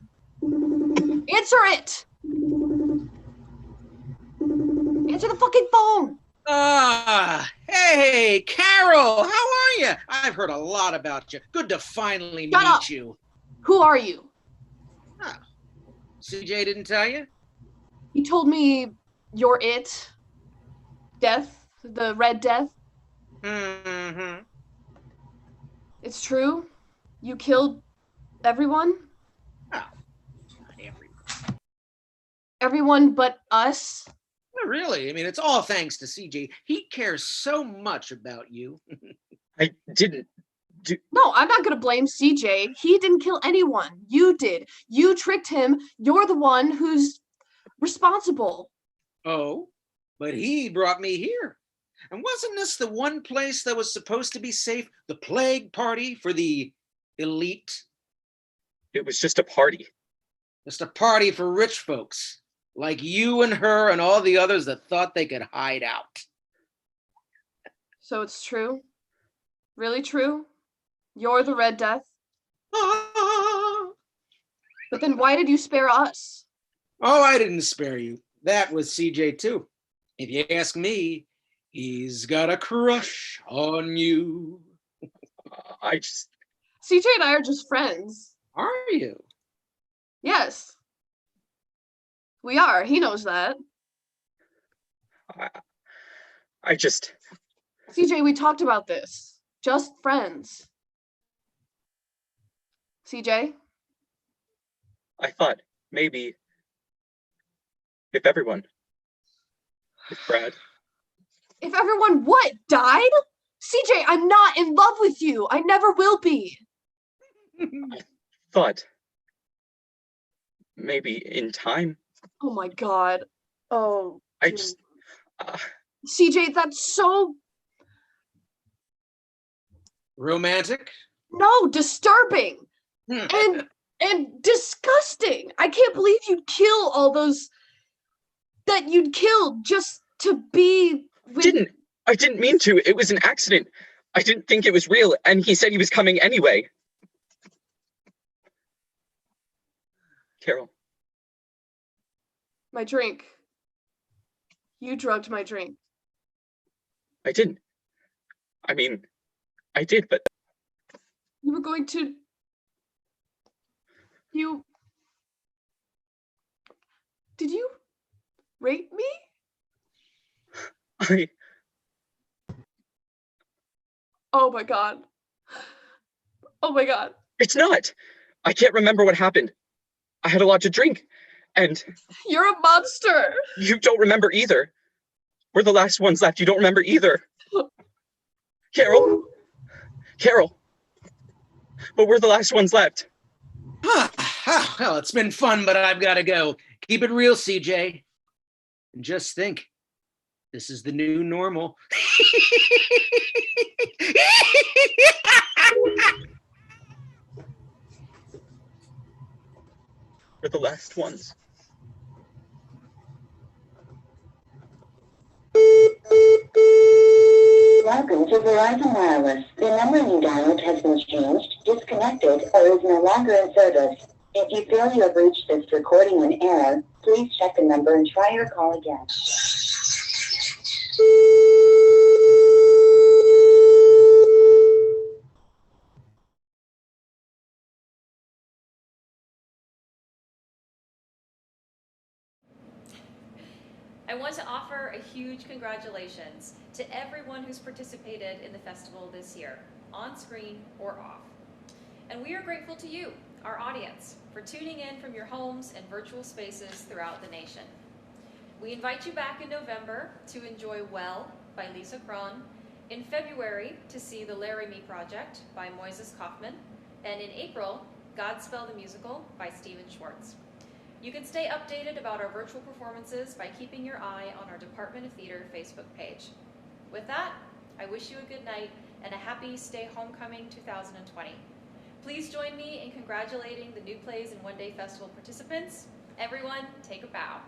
S9: Answer it! Answer the fucking phone!
S15: Hey, Carol, how are you? I've heard a lot about you. Good to finally
S9: Shut
S15: meet
S9: up.
S15: you.
S9: Who are you?
S15: CJ didn't tell you?
S10: He told me you're it. Death, the Red Death.
S15: Mm-hmm.
S10: It's true. You killed everyone.
S15: Oh, not everyone.
S10: Everyone but us.
S15: Not really. I mean, it's all thanks to CJ. He cares so much about you.
S14: I didn't do.
S10: No, I'm not gonna blame CJ. He didn't kill anyone. You did. You tricked him. You're the one who's responsible.
S15: Oh, but he brought me here. And wasn't this the one place that was supposed to be safe? The plague party for the elite?
S14: It was just a party.
S15: Just a party for rich folks, like you and her and all the others that thought they could hide out.
S10: So it's true? Really true? You're the Red Death? But then why did you spare us?
S15: Oh, I didn't spare you. That was CJ too. If you ask me, he's got a crush on you.
S14: I just...
S10: CJ and I are just friends.
S15: Are you?
S10: Yes. We are. He knows that.
S14: I just...
S10: CJ, we talked about this. Just friends. CJ?
S14: I thought maybe if everyone, if Brad,
S10: If everyone what? Died? CJ, I'm not in love with you. I never will be.
S14: I thought maybe in time.
S10: Oh my god. Oh.
S14: I
S10: dude.
S14: just...
S10: CJ, that's so...
S15: Romantic?
S10: No, disturbing. and disgusting. I can't believe you'd kill all those that you'd killed just to be with...
S14: I didn't mean to. It was an accident. I didn't think it was real, and he said he was coming anyway. Carol.
S10: My drink. You drugged my drink.
S14: I didn't. I mean, I did, but...
S10: You were going to... You... Did you rape me? Oh my god. Oh my god.
S14: It's not. I can't remember what happened. I had a lot to drink, and...
S10: You're a monster.
S14: You don't remember either. We're the last ones left. You don't remember either. Carol? Carol? But we're the last ones left.
S15: Well, it's been fun, but I've got to go. Keep it real, CJ. And just think, this is the new normal.
S14: We're the last ones.
S16: Welcome to Verizon Wireless. The number you dialed has been changed, disconnected, or is no longer in service. If you feel you have reached this recording in error, please check the number and try your call again.
S1: I want to offer a huge congratulations to everyone who's participated in the festival this year, on screen or off. And we are grateful to you, our audience, for tuning in from your homes and virtual spaces throughout the nation. We invite you back in November to enjoy Well by Lisa Kron, in February to see The Laramie Project by Moises Kaufman, and in April, Godspell the Musical by Stephen Schwartz. You can stay updated about our virtual performances by keeping your eye on our Department of Theater Facebook page. With that, I wish you a good night and a happy Stay Homecoming 2020. Please join me in congratulating the New Plays in One Day Festival participants. Everyone, take a bow.